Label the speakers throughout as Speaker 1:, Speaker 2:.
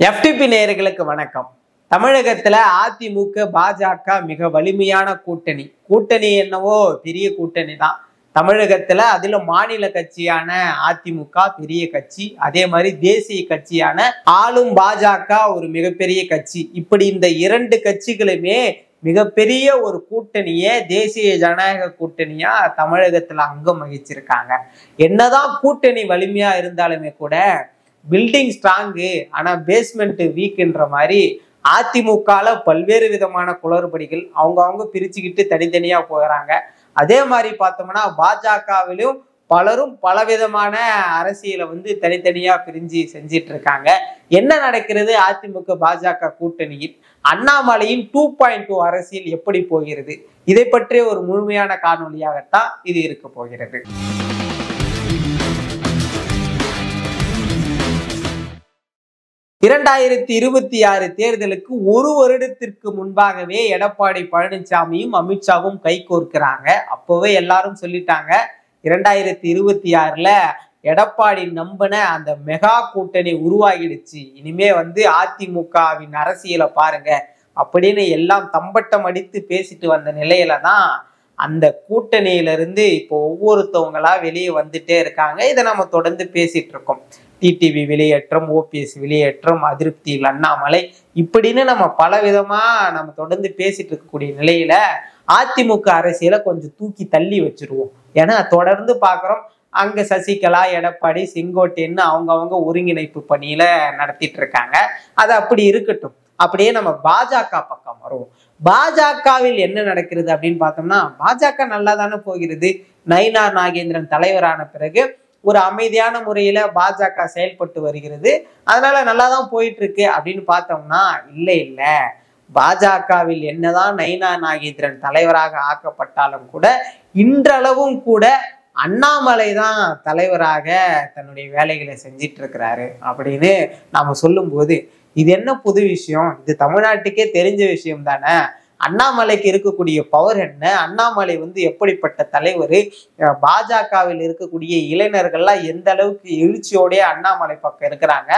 Speaker 1: FTP நேயர்களுக்கு வணக்கம். தமிழகத்துல அதிமுக பாஜக மிக வலிமையான கூட்டணி என்னவோ பெரிய கூட்டணி தான் தமிழகத்துல. அதிலும் மாநில கட்சியான அதிமுக பெரிய கட்சி, அதே மாதிரி தேசிய கட்சியான ஆளும் பாஜக ஒரு மிகப்பெரிய கட்சி. இப்படி இந்த இரண்டு கட்சிகளுமே மிகப்பெரிய ஒரு கூட்டணியை, தேசிய ஜனநாயக கூட்டணியா தமிழகத்துல அங்கம் வகிச்சிருக்காங்க. என்னதான் கூட்டணி வலிமையா இருந்தாலுமே கூட பில்டிங் ஸ்ட்ராங்கு ஆனா பேஸ்மெண்ட் வீக்ன்ற மாதிரி அதிமுகல பல்வேறு விதமான குளறுபடிகள் அவங்க பிரிச்சுக்கிட்டு தனித்தனியா போகிறாங்க. அதே மாதிரி பார்த்தோம்னா பாஜகவிலும் பலரும் பலவிதமான அரசியலை தனித்தனியா பிரிஞ்சு செஞ்சிட்டு இருக்காங்க. என்ன நடக்கிறது அதிமுக பாஜக கூட்டணியில்? அண்ணாமலையின் 2.2 அரசியல் எப்படி போகிறது? இதை பற்றிய ஒரு முழுமையான காணொலியாகத்தான் இது இருக்க போகிறது. 2026 தேர்தலுக்கு ஒரு வருடத்திற்கு முன்பாகவே எடப்பாடி பழனிசாமியும் அமித்ஷாவும் கை கோர்க்கிறாங்க. அப்பவே எல்லாரும் சொல்லிட்டாங்க 2026ல எடப்பாடி நம்பின அந்த மெகா கூட்டணி உருவாகிடுச்சு, இனிமே அதிமுகவின் அரசியலை பாருங்க அப்படின்னு எல்லாம் தம்பட்டம் அடித்து பேசிட்டு வந்த நிலையில தான் அந்த கூட்டணியிலிருந்து இப்போ ஒவ்வொருத்தவங்களா வெளியே வந்துட்டே இருக்காங்க. இதை நம்ம தொடர்ந்து பேசிட்டு இருக்கோம். டிடிவி வெளியேற்றம், ஓபிஎஸ் வெளியேற்றம், அதிருப்தியில் அண்ணாமலை, இப்படின்னு நம்ம பல விதமா நம்ம தொடர்ந்து பேசிட்டு இருக்கக்கூடிய நிலையில அதிமுக அரசியலை கொஞ்சம் தூக்கி தள்ளி வச்சிருவோம். ஏன்னா தொடர்ந்து பாக்குறோம், அங்க சசிகலா, எடப்பாடி, செங்கோட்டைன்னு அவங்க ஒருங்கிணைப்பு பணியில நடத்திட்டு இருக்காங்க. அது அப்படி இருக்கட்டும். அப்படியே நம்ம பாஜக பக்கம் வருவோம். பாஜகவில் என்ன நடக்கிறது அப்படின்னு பார்த்தோம்னா, பாஜக நல்லா தானே போகிறது. நயினார் நாகேந்திரன் தலைவரான பிறகு ஒரு அமைதியான முறையில பாஜக செயல்பட்டு வருகிறது, அதனால நல்லாதான் போயிட்டு இருக்கு அப்படின்னு பார்த்தோம்னா இல்ல, பாஜகவில் என்னதான் நயினார் நாகேந்திரன் தலைவராக ஆக்கப்பட்டாலும் கூட இன்றளவும் கூட அண்ணாமலை தான் தலைவராக தன்னுடைய வேலைகளை செஞ்சிட்டு இருக்கிறாரு அப்படின்னு நாம சொல்லும் போது இது என்ன புது விஷயம்? இது தமிழ்நாட்டுக்கே தெரிஞ்ச விஷயம் தானே. அண்ணாமலைக்கு இருக்கக்கூடிய பவர் என்ன? அண்ணாமலை எப்படிப்பட்ட தலைவர்? பாஜகவில் இருக்கக்கூடிய இளைஞர்கள்லாம் எந்த அளவுக்கு எழுச்சியோடைய அண்ணாமலை பக்கம் இருக்கிறாங்க.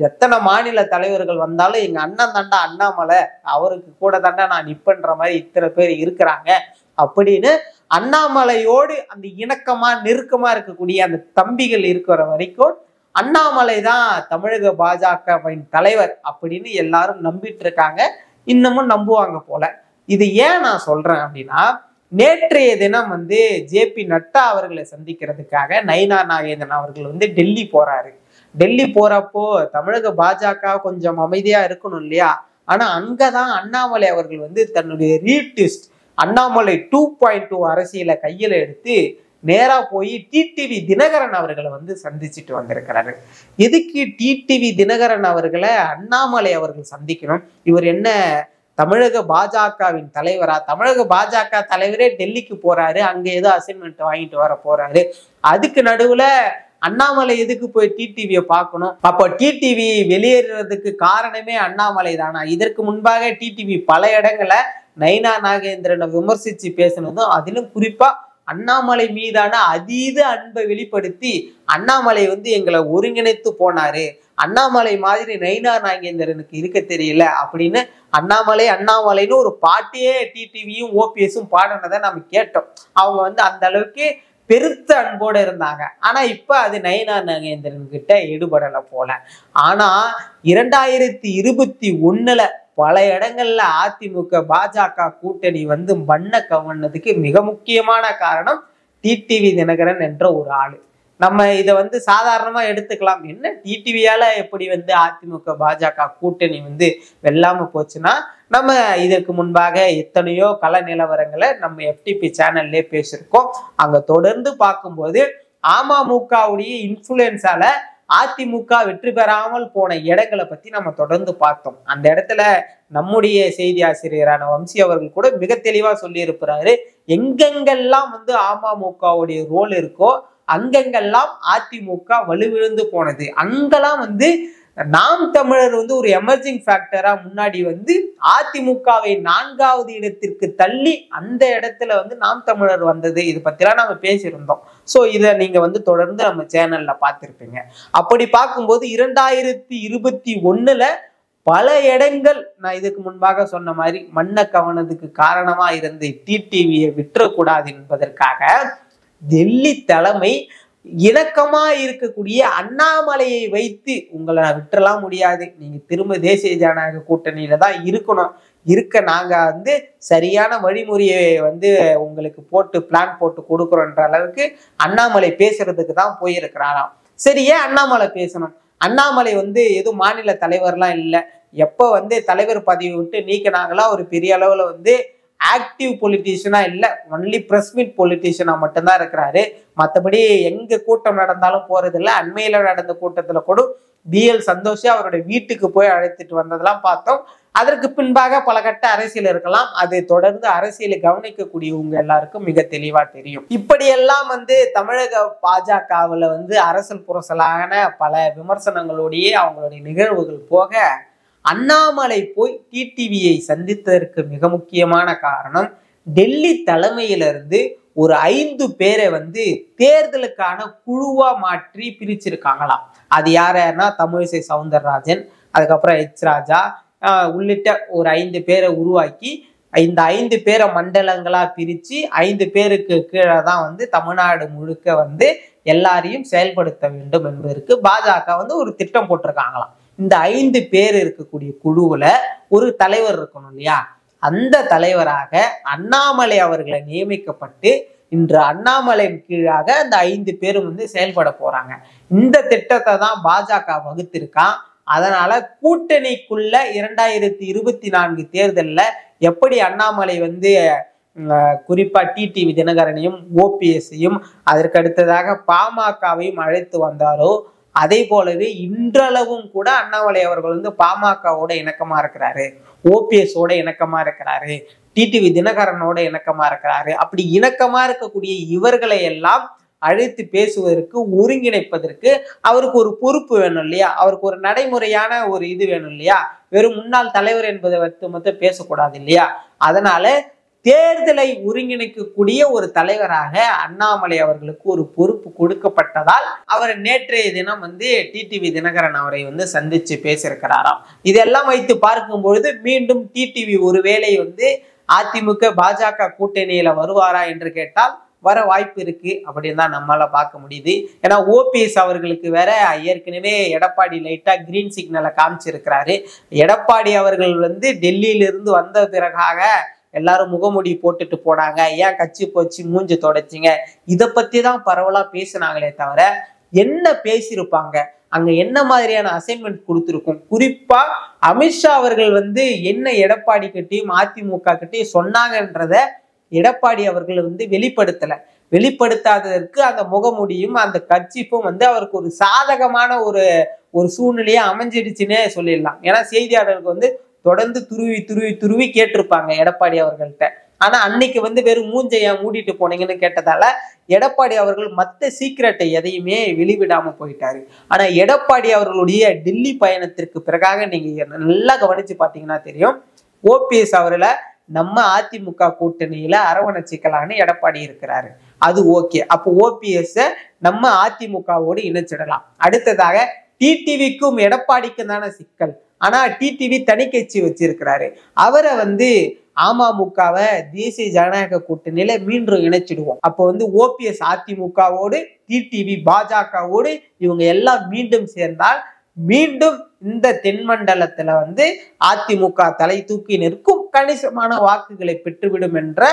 Speaker 1: எத்தனை மாநில தலைவர்கள் வந்தாலும் எங்க அண்ணன் தாண்டா அண்ணாமலை, அவருக்கு கூட தாண்டா நான் நிப்பன்ற மாதிரி இத்தனை பேர் இருக்கிறாங்க அப்படின்னு அண்ணாமலையோடு அந்த இணக்கமா நெருக்கமா இருக்கக்கூடிய அந்த தம்பிகள் இருக்கிற வரைக்கும் அண்ணாமலை தான் தமிழக பாஜகவின் தலைவர் அப்படின்னு எல்லாரும் நம்பிட்டு இருக்காங்க. இன்னமும் நம்புவாங்க போல. இது ஏன் நான் சொல்றேன் அப்படின்னா, நேற்றைய தினம் ஜேபி நட்டா அவர்களை சந்திக்கிறதுக்காக நயினார் நாகேந்திரன் அவர்கள் டெல்லி போறாரு. டெல்லி போறப்போ தமிழக பாஜக கொஞ்சம் அமைதியா இருக்கணும் இல்லையா? ஆனா அங்கதான் அண்ணாமலை அவர்கள் தன்னுடைய ரீட்விஸ்ட் அண்ணாமலை 2.2 அரசியலை கையில எடுத்து நேரா போய் டிடிவி தினகரன் அவர்களை சந்திச்சுட்டு வந்திருக்கிறாரு. எதுக்கு டிடிவி தினகரன் அவர்களை அண்ணாமலை அவர்கள் சந்திக்கணும்? இவர் என்ன தமிழக பாஜகவின் தலைவரா? தமிழக பாஜக தலைவரே டெல்லிக்கு போறாரு, அங்க ஏதோ அசைன்மெண்ட் வாங்கிட்டு வர போறாரு. அதுக்கு நடுவுல அண்ணாமலை எதுக்கு போய் டிடிவியை பார்க்கணும்? அப்போ டிடிவி வெளியேறதுக்கு காரணமே அண்ணாமலை தானா? இதற்கு முன்பாக டிடிவி பல இடங்களை நயினார் நாகேந்திரனை விமர்சிச்சு பேசினதும், அதிலும் குறிப்பா அண்ணாமலை மீதான அதீத அன்பை வெளிப்படுத்தி அண்ணாமலை எங்களை ஒருங்கிணைத்து போனாரு, அண்ணாமலை மாதிரி நயினார் நாகேந்திரனுக்கு இருக்க தெரியல அப்படின்னு அண்ணாமலைன்னு ஒரு பாட்டையே டிடிவியும் ஓபிஎஸும் பாடினதை நம்ம கேட்டோம். அவங்க அந்த அளவுக்கு பெருத்த அன்போடு இருந்தாங்க. ஆனா இப்ப அது நயினார் நாகேந்திரன் கிட்ட எடுபடலை போல. ஆனா 2021ல பல இடங்கள்ல அதிமுக பாஜக கூட்டணி மண்ணை கவர்னதுக்கு மிக முக்கியமான காரணம் டிடிவி தினகரன் என்ற ஒரு ஆளு. நம்ம இதை சாதாரணமா எடுத்துக்கலாம். என்ன டிடிவியால எப்படி அதிமுக பாஜக கூட்டணி வெல்லாம போச்சுன்னா, நம்ம இதற்கு முன்பாக எத்தனையோ கள நிலவரங்களை நம்ம எஃப்டிபி சேனல்லே பேசியிருக்கோம். அங்க தொடர்ந்து பார்க்கும்போது அமமுகவுடைய இன்ஃபுளுன்ஸால அதிமுக வெற்றி பெறாமல் போன இடங்களை பத்தி நம்ம தொடர்ந்து பார்த்தோம். அந்த இடத்துல நம்முடைய செய்தி ஆசிரியரான வம்சி அவர்கள் கூட மிக தெளிவா சொல்லி இருக்கிறாரு, எங்கெங்கெல்லாம் அமமுகவுடைய ரோல் இருக்கோ அங்கெங்கெல்லாம் அதிமுக வலுவிழந்து போனது, அங்கெல்லாம் நாம் தமிழர் வந்து ஒரு எமர்ஜிங் ஃபேக்டரா முன்னாடி வந்து அதிமுகவை 4வது இடத்திற்கு தள்ளி அந்த இடத்துல வந்து நாம் தமிழர் வந்தது. இது பத்திலாம் நம்ம பேசியிருந்தோம். சோ இதை நீங்க வந்து தொடர்ந்து நம்ம சேனல்ல பார்த்திருப்பீங்க. அப்படி பார்க்கும்போது 2021ல பல இடங்கள் நான் இதுக்கு முன்பாக சொன்ன மாதிரி மண்ணை கவனத்துக்கு காரணமா இருந்து டிடிவியை விட்டுறக்கூடாது என்பதற்காக டெல்லி தலைமை இணக்கமா இருக்கக்கூடிய அண்ணாமலையை வைத்து உங்களை விட்டுறலாம் முடியாது, நீங்க திரும்ப தேசிய ஜனநாயக கூட்டணியில தான் இருக்க நாங்க வந்து சரியான வழிமுறையை வந்து உங்களுக்கு போட்டு பிளான் போட்டு கொடுக்குறோன்ற அளவுக்கு அண்ணாமலை பேசுறதுக்கு தான் போயிருக்கிறாராம். சரி, ஏன் அண்ணாமலை பேசணும்? அண்ணாமலை வந்து எதுவும் மாநில தலைவர்லாம் இல்லை. எப்ப வந்து தலைவர் பதவி விட்டு நீக்கினாங்களா ஒரு பெரிய அளவுல வந்து ஆக்டிவ் பொலிட்டீஷியனா இல்லை, ஒன்லி பிரஸ் மீட் பொலிட்டீஷியனா மட்டும்தான் இருக்கிறாரு. மற்றபடி எங்க கூட்டம் நடந்தாலும் போறது இல்லை. அண்மையில நடந்த கூட்டத்துல கூட BL சந்தோஷ் அவருடைய வீட்டுக்கு போய் அழைத்துட்டு வந்ததெல்லாம் பார்த்தோம். அதற்கு பின்பாக பல கட்ட அரசியல் இருக்கலாம். அதை தொடர்ந்து அரசியலை கவனிக்கக்கூடியவங்க எல்லாருக்கும் மிக தெளிவா தெரியும். இப்படியெல்லாம் வந்து தமிழக பாஜகவுல வந்து அரசல் புரசலான பல விமர்சனங்களோடையே அவங்களுடைய நிகழ்வுகள் போக, அண்ணாமலை போய் டிடிவியை சந்தித்ததற்கு மிக முக்கியமான காரணம் டெல்லி தலைமையிலிருந்து ஒரு 5 பேரை வந்து தேர்தலுக்கான குழுவா மாற்றி பிரிச்சிருக்காங்களாம். அது யாருன்னா தமிழிசை சவுந்தரராஜன், அதுக்கப்புறம் H ராஜா உள்ளிட்ட ஒரு 5 பேரை உருவாக்கி இந்த 5 பேரை மண்டலங்களா பிரிச்சு 5 பேருக்கு கீழே தான் வந்து தமிழ்நாடு முழுக்க வந்து எல்லாரையும் செயல்படுத்த வேண்டும் என்பதற்கு பாஜக வந்து ஒரு திட்டம் போட்டிருக்காங்களாம். இந்த 5 பேர் இருக்கக்கூடிய குழுவுல ஒரு தலைவர் இருக்கணும் இல்லையா? அந்த தலைவராக அண்ணாமலை அவர்களை நியமிக்கப்பட்டு இன்று அண்ணாமலையின் கீழாக அந்த 5 பேரும் வந்து செயல்பட போறாங்க. இந்த திட்டத்தை தான் பாஜக வகுத்திருக்கான். அதனால கூட்டணிக்குள்ள 2024 தேர்தல்ல எப்படி அண்ணாமலை வந்து குறிப்பா டிடிவி தினகரனையும் OPS-ஐயும் அதற்கு அடுத்ததாக பாமகவையும் அழைத்து வந்தாரோ, அதே போலவே இன்றளவும் கூட அண்ணாமலை அவர்கள் வந்து பாமகவோட இணக்கமா இருக்கிறாரு, OPS-ஓட இணக்கமா இருக்கிறாரு, டிடிவி தினகரனோட இணக்கமா இருக்கிறாரு. அப்படி இணக்கமா இருக்கக்கூடிய இவர்களை எல்லாம் அழைத்து பேசுவதற்கு, ஒருங்கிணைப்பதற்கு அவருக்கு ஒரு பொறுப்பு வேணும் இல்லையா? அவருக்கு ஒரு நடைமுறையான ஒரு இது வேணும் இல்லையா? வெறும் முன்னாள் தலைவர் என்பதை மட்டும் பேசக்கூடாது இல்லையா? அதனால தேர்தலை ஒருங்கிணைக்கக்கூடிய ஒரு தலைவராக அண்ணாமலை அவர்களுக்கு ஒரு பொறுப்பு கொடுக்கப்பட்டதால் அவர் நேற்றைய தினம் வந்து டிடிவி தினகரன் அவரை வந்து சந்திச்சு பேசியிருக்கிறாராம். இதெல்லாம் வைத்து பார்க்கும் பொழுது மீண்டும் டிடிவி ஒருவேளை வந்து அதிமுக பாஜக கூட்டணியில வருவாரா என்று கேட்டால் வர வாய்ப்பு இருக்கு அப்படின்னு தான் நம்மளால பார்க்க முடியுது. ஏன்னா OPS அவர்களுக்கு வேற ஏற்கனவே எடப்பாடி லைட்டா கிரீன் சிக்னலை காமிச்சிருக்கிறாரு. எடப்பாடி அவர்கள் வந்து டெல்லியிலிருந்து வந்த பிறகாக எல்லாரும் முகமூடி போட்டுட்டு போனாங்க, ஏன் கட்சி போச்சு மூஞ்சி தொடச்சிங்க, இதை பத்தி தான் பரவலா பேசினாங்களே தவிர என்ன பேசியிருப்பாங்க, அங்க என்ன மாதிரியான அசைன்மெண்ட் கொடுத்துருக்கும், குறிப்பா அமித்ஷா அவர்கள் வந்து என்ன எடப்பாடி கிட்டையும் அதிமுக கிட்டையும் சொன்னாங்கன்றத எடப்பாடி அவர்கள் வந்து வெளிப்படுத்தாததற்கு அந்த முகமூடியும் அந்த கட்சிப்பும் வந்து அவருக்கு ஒரு சாதகமான ஒரு சூழ்நிலையை அமைஞ்சிடுச்சுன்னே சொல்லிடலாம். ஏன்னா செய்தியாளர்களுக்கு வந்து தொடர்ந்து துருவி கேட்டிருப்பாங்க எடப்பாடி அவர்கள்ட்ட. ஆனா அன்னைக்கு வந்து வெறும் மூஞ்சையா மூடிட்டு போனீங்கன்னு கேட்டதால எடப்பாடி அவர்கள் மற்ற சீக்கிரட்டை எதையுமே வெளிவிடாம போயிட்டாரு. ஆனா எடப்பாடி அவர்களுடைய டெல்லி பயணத்திற்கு பிறகாக நீங்க நல்லா கவனிச்சு பாத்தீங்கன்னா தெரியும், OPS அவர்களை நம்ம அதிமுக கூட்டணியில அரவணைச்சிக்கலான்னு எடப்பாடி இருக்கிறாரு. அது ஓகே. அப்போ OPS நம்ம அதிமுகவோடு இணைச்சிடலாம். அடுத்ததாக டிடிவிக்கும் எடப்பாடிக்கும் தானே சிக்கல். ஆனா டிடிவி தனி கட்சி வச்சிருக்கிறாரு. அவரை வந்து அமமுகவை தேசிய ஜனநாயக கூட்டணியில மீண்டும் இணைச்சிடுவோம். அப்போ வந்து OPS அதிமுகவோடு, டிடிவி பாஜகவோடு இவங்க எல்லாம் மீண்டும் சேர்ந்தால் மீண்டும் இந்த தென்மண்டலத்துல வந்து அதிமுக தலை தூக்கி நிற்கும், கணிசமான வாக்குகளை பெற்றுவிடும் என்ற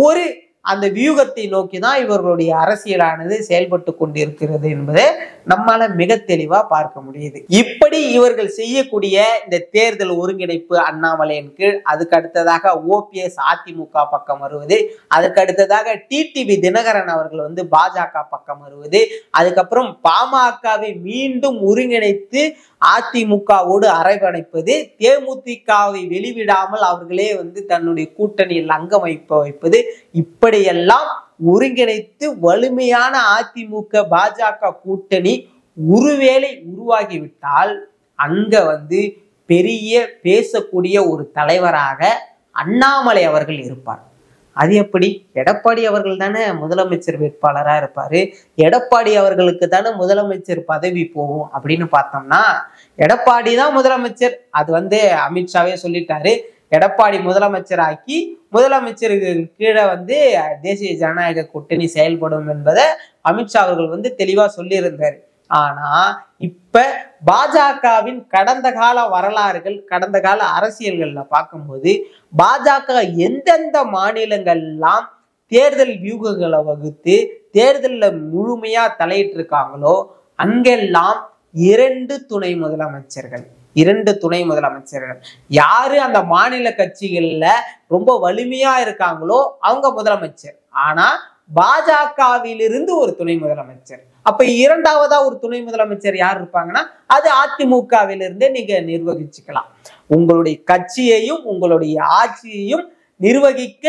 Speaker 1: ஒரு அந்த வியூகத்தை நோக்கி தான் இவர்களுடைய அரசியலானது செயல்பட்டு கொண்டிருக்கிறது என்பதை நம்மால மிக தெளிவா பார்க்க முடியுது. இப்படி இவர்கள் செய்யக்கூடிய இந்த தேர்தல் ஒருங்கிணைப்பு அண்ணாமலையின் கீழ், அதுக்கு அடுத்ததாக OPS அதிமுக பக்கம் வருவது, அதுக்கு அடுத்ததாக டிடிவி தினகரன் அவர்கள் வந்து பாஜக பக்கம் வருவது, அதுக்கப்புறம் பாமகவை மீண்டும் ஒருங்கிணைத்து அதிமுகவோடு அரவணைப்பது, தேமுதிகவை வெளிவிடாமல் அவர்களே வந்து தன்னுடைய கூட்டணியில் அங்கம் வைப்பது, இப்படியெல்லாம் ஒருங்கிணைத்து வலிமையான அதிமுக பாஜக கூட்டணி ஒருவேளை உருவாகிவிட்டால் அங்க வந்து பெரிய பேசக்கூடிய ஒரு தலைவராக அண்ணாமலை அவர்கள் இருப்பார். அது எப்படி? எடப்பாடி அவர்கள் தானே முதலமைச்சர் வேட்பாளரா இருப்பாரு, எடப்பாடி அவர்களுக்கு தானே முதலமைச்சர் பதவி போகும் அப்படின்னு பார்த்தோம்னா, எடப்பாடி தான் முதலமைச்சர். அது வந்து அமித்ஷாவே சொல்லிட்டாரு. எடப்பாடி முதலமைச்சர் ஆக்கி முதலமைச்சருக்கு கீழே வந்து தேசிய ஜனநாயக கூட்டணி செயல்படும் என்பதை அமித்ஷா அவர்கள் வந்து தெளிவா சொல்லியிருந்தாரு. ஆனா இப்ப பாஜகவின் கடந்த கால வரலாறுகள், கடந்த கால அரசியல்கள்ல பார்க்கும்போது பாஜக எந்தெந்த மாநிலங்கள்லாம் தேர்தல் வியூகங்களை வகுத்து தேர்தலில் முழுமையா தலையிட்டு இருக்காங்களோ அங்கெல்லாம் இரண்டு துணை முதலமைச்சர்கள் யாரு அந்த மாநில கட்சிகள்ல ரொம்ப வலிமையா இருக்காங்களோ அவங்க முதலமைச்சர். ஆனா பாஜகவிலிருந்து ஒரு துணை முதலமைச்சர். அப்ப இரண்டாவதா ஒரு துணை முதலமைச்சர் யார் இருப்பாங்கன்னா அது அதிமுகவிலிருந்தே நீங்க நிர்வகிச்சுக்கலாம். உங்களுடைய கட்சியையும் உங்களுடைய ஆட்சியையும் நிர்வகிக்க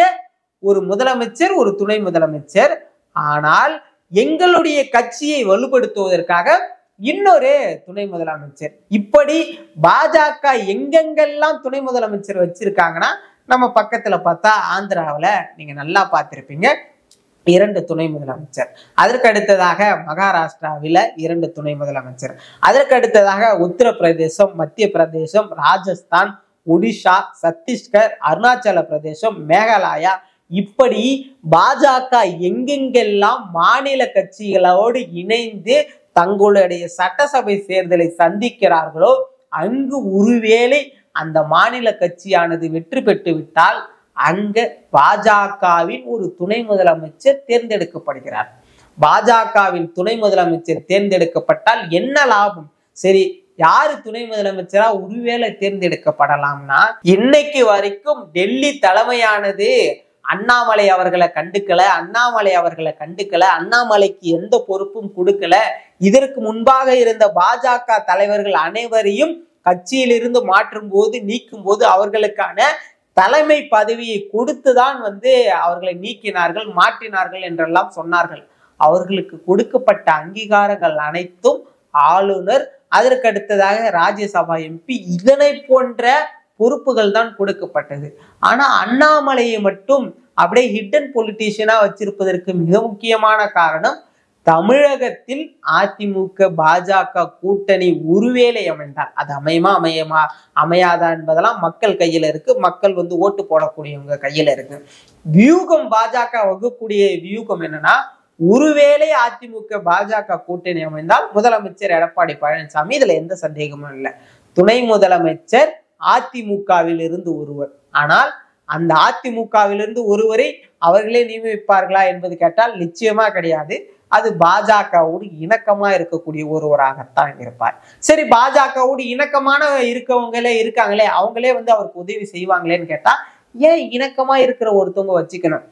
Speaker 1: ஒரு முதலமைச்சர், ஒரு துணை முதலமைச்சர். ஆனால் எங்களுடைய கட்சியை வலுப்படுத்துவதற்காக இன்னொரு துணை முதலமைச்சர். இப்படி பாஜக எங்கெங்கெல்லாம் துணை முதலமைச்சர் வச்சிருக்காங்கன்னா நம்ம பக்கத்துல பார்த்தா ஆந்திராவில் நீங்க நல்லா பார்த்திருப்பீங்க, 2 துணை முதலமைச்சர். அதற்கு அடுத்ததாக மகாராஷ்டிராவில 2 துணை முதலமைச்சர். அதற்கு அடுத்ததாக உத்தரப்பிரதேசம், மத்திய பிரதேசம், ராஜஸ்தான், ஒடிஷா, சத்தீஸ்கர், அருணாச்சல பிரதேசம், மேகாலயா, இப்படி பாஜக எங்கெங்கெல்லாம் மாநில கட்சிகளோடு இணைந்து தங்களுடைய சட்டசபை தேர்தலை சந்திக்கிறார்களோ அங்கு ஒருவேளை அந்த மாநில கட்சியானது வெற்றி பெற்று விட்டால் அங்க பாஜகவின் ஒரு துணை முதலமைச்சர் தேர்ந்தெடுக்கப்படுகிறார். பாஜகவின் துணை முதலமைச்சர் தேர்ந்தெடுக்கப்பட்டால் என்ன லாபம்? சரி, யாரு துணை முதலமைச்சரா ஒருவேளை தேர்ந்தெடுக்கப்படலாம்னா, இன்னைக்கு வரைக்கும் டெல்லி தலைமையானது அண்ணாமலை அவர்களை கண்டுக்கல, அண்ணாமலைக்கு எந்த பொறுப்பும் கொடுக்கல. இதற்கு முன்பாக இருந்த பாஜக தலைவர்கள் அனைவரையும் கட்சியிலிருந்து மாற்றும் போது, நீக்கும் போது அவர்களுக்கான தலைமை பதவியை கொடுத்துதான் வந்து அவர்களை நீக்கினார்கள், மாற்றினார்கள் என்றெல்லாம் சொன்னார்கள். அவர்களுக்கு கொடுக்கப்பட்ட அங்கீகாரங்கள் அனைத்தும் ஆளுநர், அதற்கு அடுத்ததாக ராஜ்யசபா எம்பி, இதனை போன்ற பொறுப்புகள் தான் கொடுக்கப்பட்டது. ஆனா அண்ணாமலையை மட்டும் அப்படியே ஹிடன் பொலிட்டீஷியனா வச்சிருப்பதற்கு மிக முக்கியமான காரணம், தமிழகத்தில் அதிமுக பாஜக கூட்டணி ஒருவேளை அமைந்தால், அது அமையாதா என்பதெல்லாம் மக்கள் கையில இருக்கு. மக்கள் வந்து ஓட்டு போடக்கூடியவங்க கையில இருக்கு. வியூகம் பாஜக வகுக்கூடிய வியூகம் என்னன்னா, ஒருவேளை அதிமுக பாஜக கூட்டணி அமைந்தால் முதலமைச்சர் எடப்பாடி பழனிசாமி, இதுல எந்த சந்தேகமும் இல்லை. துணை முதலமைச்சர் அதிமுகவில் இருந்து ஒருவர். ஆனால் அந்த அதிமுகவிலிருந்து ஒருவரை அவர்களே நியமிப்பார்களா என்பது கேட்டால் நிச்சயமா கிடையாது. அது பாஜகவோடு இணக்கமா இருக்கக்கூடிய ஒருவராகத்தான் இருப்பார். சரி, பாஜகவோடு இணக்கமான இருக்கவங்களே இருக்காங்களே, அவங்களே வந்து அவருக்கு உதவி செய்வாங்களேன்னு கேட்டா, ஏன் இணக்கமா இருக்கிற ஒருத்தவங்க வச்சுக்கணும்,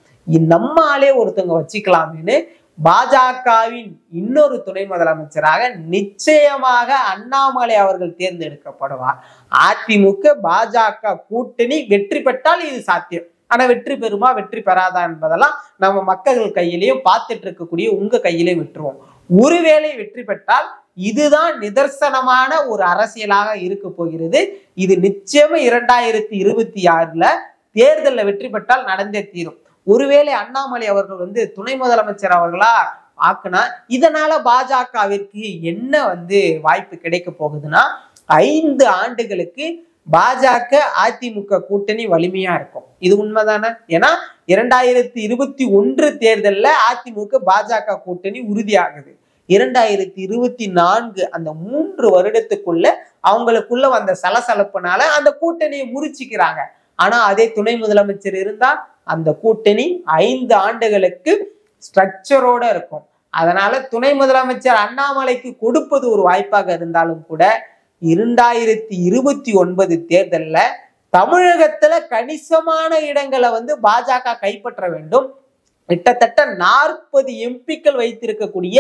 Speaker 1: நம்ம ஆளே ஒருத்தவங்க வச்சுக்கலாம்னு பாஜகவின் இன்னொரு துணை முதலமைச்சராக நிச்சயமாக அண்ணாமலை அவர்கள் தேர்ந்தெடுக்கப்படுவார். அதிமுக பாஜக கூட்டணி வெற்றி பெற்றால் இது சாத்தியம். ஆனா வெற்றி பெறுமா வெற்றி பெறாதா என்பதெல்லாம் நம்ம மக்கள் கையிலையும் பார்த்துட்டு இருக்கக்கூடிய உங்க கையிலையும் விட்டுருவோம். ஒருவேளை வெற்றி பெற்றால் இதுதான் நிதர்சனமான ஒரு அரசியலாக இருக்க போகிறது. இது நிச்சயமா 2026 தேர்தலில் வெற்றி பெற்றால் நடந்தே தீரும். ஒருவேளை அண்ணாமலை அவர்கள் வந்து துணை முதலமைச்சர் அவர்களா ஆக்குனா இதனால பாஜகவிற்கு என்ன வந்து வாய்ப்பு கிடைக்க போகுதுன்னா, 5 ஆண்டுகளுக்கு பாஜக அதிமுக கூட்டணி வலிமையா இருக்கும். இது உண்மைதானே? ஏன்னா 2021 தேர்தலில் அதிமுக பாஜக கூட்டணி உறுதியாகுது. 2024 அந்த 3 வருடத்துக்குள்ள அவங்களுக்குள்ள வந்த சலசலப்புனால அந்த கூட்டணியை முறிச்சுக்கிறாங்க. ஆனா அதே துணை முதலமைச்சர் இருந்தா அந்த கூட்டணி 5 ஆண்டுகளுக்கு ஸ்ட்ரக்சரோட இருக்கும். அதனால துணை முதலமைச்சர் அண்ணாமலைக்கு கொடுப்பது ஒரு வாய்ப்பாக இருந்தாலும் கூட 2029 தேர்தல்ல தமிழகத்துல கணிசமான இடங்களை வந்து பாஜக கைப்பற்ற வேண்டும். கிட்டத்தட்ட 40 எம்பிக்கள் வைத்திருக்கக்கூடிய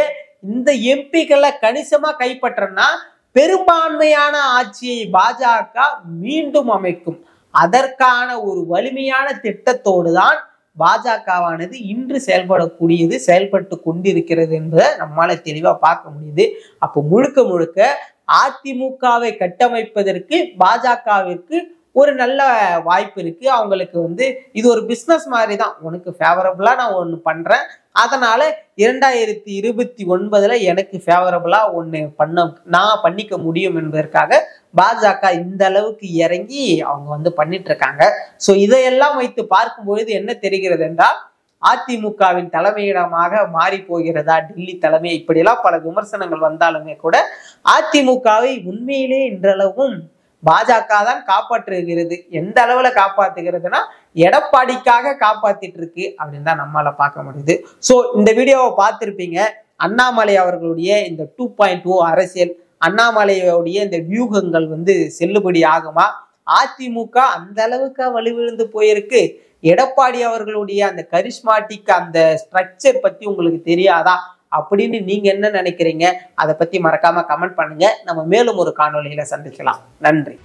Speaker 1: இந்த எம்பிக்களை கணிசமா கைப்பற்றனா பெரும்பான்மையான ஆட்சியை பாஜக மீண்டும் அமைக்கும். அதற்கான ஒரு வலிமையான திட்டத்தோடு தான் பாஜகவானது இன்று செயல்பட்டு கொண்டிருக்கிறது என்பதை நம்மால தெளிவா பார்க்க முடியுது. அப்போ முழுக்க அதிமுகவை கட்டமைப்பதற்கு பாஜகவிற்கு ஒரு நல்ல வாய்ப்பு இருக்கு. அவங்களுக்கு இது ஒரு பிசினஸ் மாதிரி தான். உனக்கு ஃபேவரபிளா நான் ஒன்று பண்றேன், அதனால 2029 எனக்கு ஃபேவரபிளா ஒன்று நான் பண்ணிக்க முடியும் என்பதற்காக பாஜக இந்த அளவுக்கு இறங்கி அவங்க பண்ணிட்டு இருக்காங்க. ஸோ இதையெல்லாம் வைத்து பார்க்கும்பொழுது என்ன தெரிகிறது என்றால், அதிமுகவின் தலைமையிடமாக மாறி போகிறதா டெல்லி தலைமை, இப்படியெல்லாம் பல விமர்சனங்கள் வந்தாலுமே கூட அதிமுகவை உண்மையிலே இன்றளவும் பாஜக தான் காப்பாற்றுகிறது. எந்த அளவுல காப்பாத்துகிறதுனா எடப்பாடிக்காக காப்பாத்திட்டு இருக்கு அப்படின்னு தான் நம்மளால பார்க்க முடியுது. ஸோ இந்த வீடியோவை பார்த்திருப்பீங்க. அண்ணாமலை அவர்களுடைய இந்த 2.0 அரசியல், அண்ணாமலையுடைய இந்த வியூகங்கள் செல்லுபடி ஆகுமா? அதிமுக அந்த அளவுக்கு வலுவிழந்து போயிருக்கு. எடப்பாடி அவர்களுடைய அந்த கரிஸ்மாட்டிக் அந்த ஸ்ட்ரக்சர் பத்தி உங்களுக்கு தெரியாதா அப்படின்னு நீங்க என்ன நினைக்கிறீங்க? அதை பத்தி மறக்காம கமெண்ட் பண்ணுங்க. நம்ம மேலும் ஒரு காணொளியில சந்திக்கலாம். நன்றி.